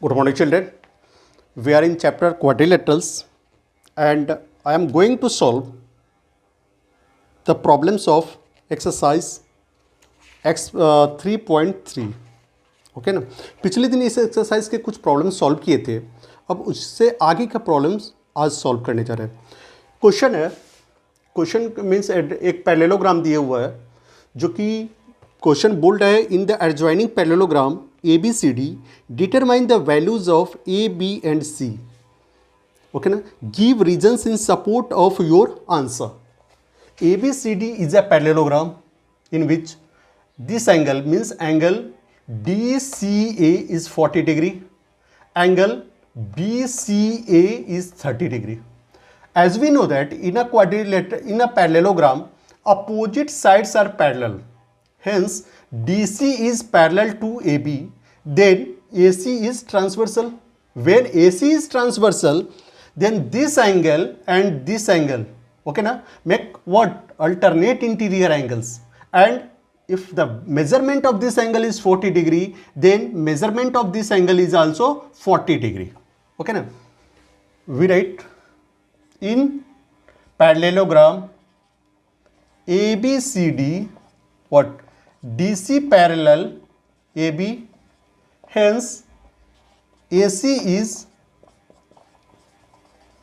Good morning, children. We are in chapter quadrilaterals, and I am going to solve the problems of exercise X 3.3. Okay ना। पिछले दिन इस exercise के कुछ problems solve किए थे, अब उससे आगे का प्रॉब्लम्स आज सॉल्व करने जा रहे हैं। क्वेश्चन है, क्वेश्चन मीन्स एक पैरेललोग्राम दिया हुआ है, जो कि क्वेश्चन बोल रहा है in the adjoining parallelogram A B C D determine the values of A B and C. Okay ना, give reasons in support of your answer. A B C D is a parallelogram in which this angle means angle DCA is 40 degree, angle BCA is 30 degree. As we know that in a quadrilateral, in a parallelogram, opposite sides are parallel. Hence, DC is parallel to AB, then AC is transversal. When AC is transversal, then this angle and this angle, okay na, make what? Alternate interior angles. And if the measurement of this angle is 40 degree, then measurement of this angle is also 40 degree. Okay na? We write in parallelogram ABCD what? DC parallel AB, hence AC is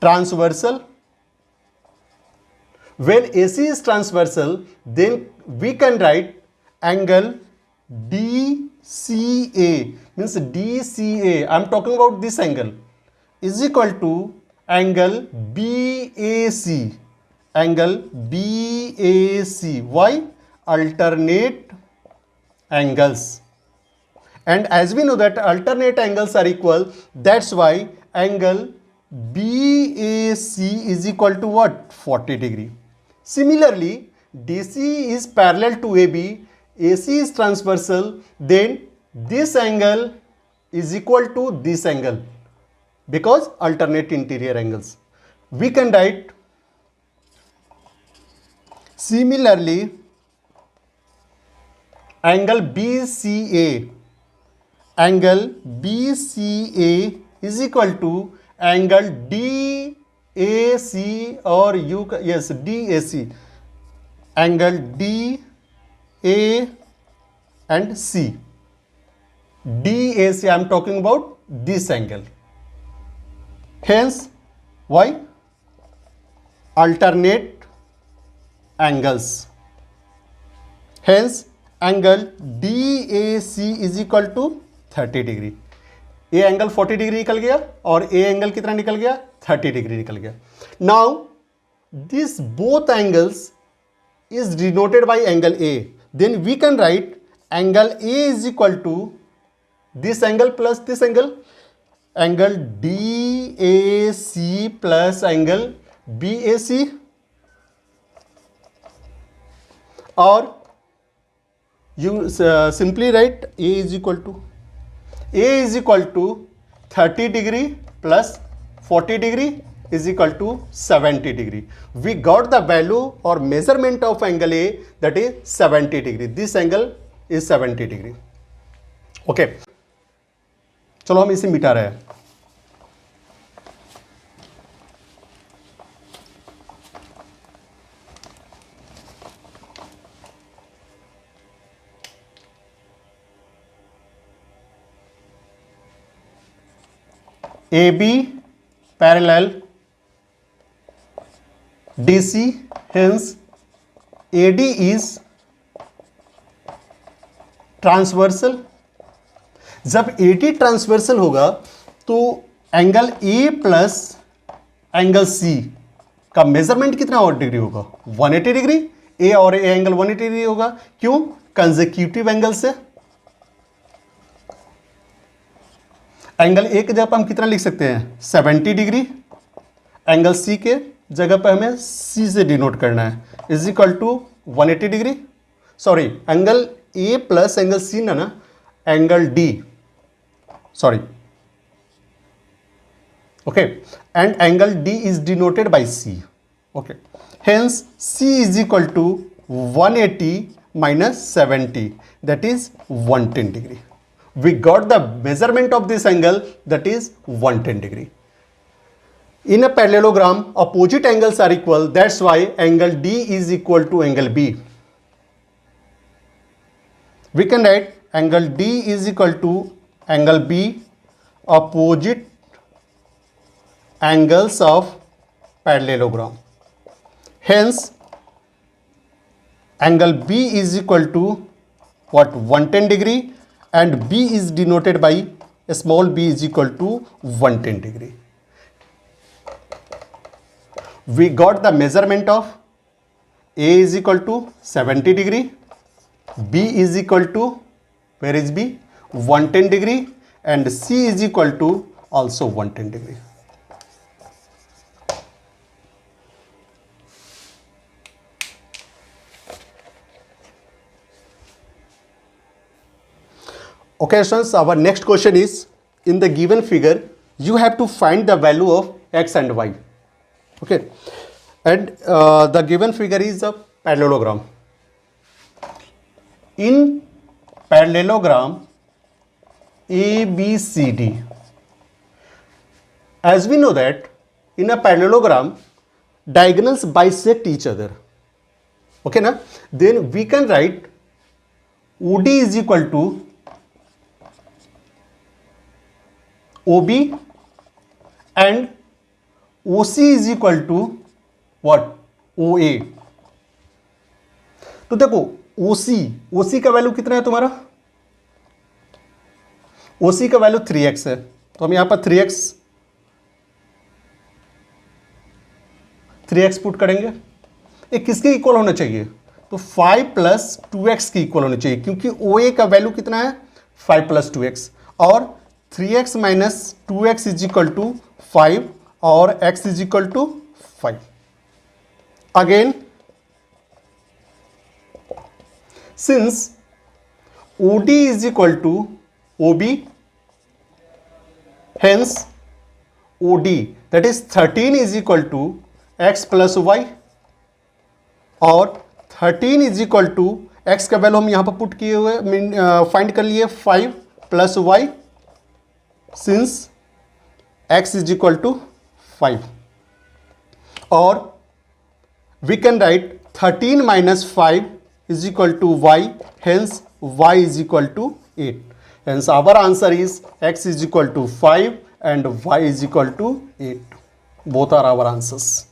transversal. When AC is transversal, then we can write angle DCA, means DCA, I am talking about this angle, is equal to angle BAC, angle BAC. Why? Alternate angles. And as we know that alternate angles are equal, that's why angle BAC is equal to what? 40 degree. Similarly, DC is parallel to AB, AC is transversal, then this angle is equal to this angle because alternate interior angles. We can write similarly angle BCA, angle BCA is equal to angle DAC or DAC, angle DA and C. DAC, I am talking about this angle. Hence, why? Alternate angles. Hence, angle DAC is equal to 30 degree. A angle 40 degree निकल गया और A angle कितना निकल गया? 30 degree निकल गया. Now this both angles is denoted by angle A, then we can write angle A is equal to this angle plus this angle, angle D A C plus angle B A C, और you simply write A is equal to A is equal to 30 degree plus 40 degree is equal to 70 degree. We got the value or measurement of angle A, that is 70 degree. This angle is 70 degree. Okay. चलो हम इसे मिटा रहे हैं. AB parallel DC, hence AD is transversal. जब AD transversal होगा तो angle A plus angle C का मेजरमेंट कितना और डिग्री होगा? 180 डिग्री. A और A एंगल 180 डिग्री होगा. क्यों? कंसेक्यूटिव एंगल से. एंगल ए की जगह पर हम कितना लिख सकते हैं? 70 डिग्री. एंगल सी के जगह पर हमें सी से डिनोट करना है, is equal to 180 degree. Sorry, angle A plus angle C ना angle D, sorry, okay, and angle D is denoted by C. Okay, hence C is equal to 180 minus 70, that is 110 degree. we got the measurement of this angle, that is 110 degree. In a parallelogram, opposite angles are equal, that's why angle D is equal to angle B. We can write angle D is equal to angle B, opposite angles of parallelogram. Hence, angle B is equal to what? 110 degree, and B is denoted by a small b is equal to 110 degree. We got the measurement of A is equal to 70 degree, B is equal to, where is B? 110 degree, and C is equal to also 110 degree. Okay students, our next question is, in the given figure you have to find the value of x and y. Okay, and the given figure is a parallelogram. In parallelogram ABCD, as we know that in a parallelogram diagonals bisect each other. Okay na? Then we can write OD is equal to OB and OC is equal to what? OA. तो देखो OC का value कितना है तुम्हारा? OC का value 3x है, तो हम यहां पर 3x पुट करेंगे. ये किसके इक्वल होना चाहिए? तो 5 प्लस 2x की इक्वल होना चाहिए, क्योंकि OA का वैल्यू कितना है? 5 प्लस 2x, और 3x minus 2x is equal to 5 और x is equal to 5. Again, since OD is equal to OB, hence OD that is 13 is equal to x plus y, और 13 is equal to x का value हम यहां पर put किए हुए find कर लिए 5 plus y, since x is equal to 5, or we can write 13 minus 5 is equal to y, hence y is equal to 8. Hence our answer is x is equal to 5 and y is equal to 8. Both are our answers.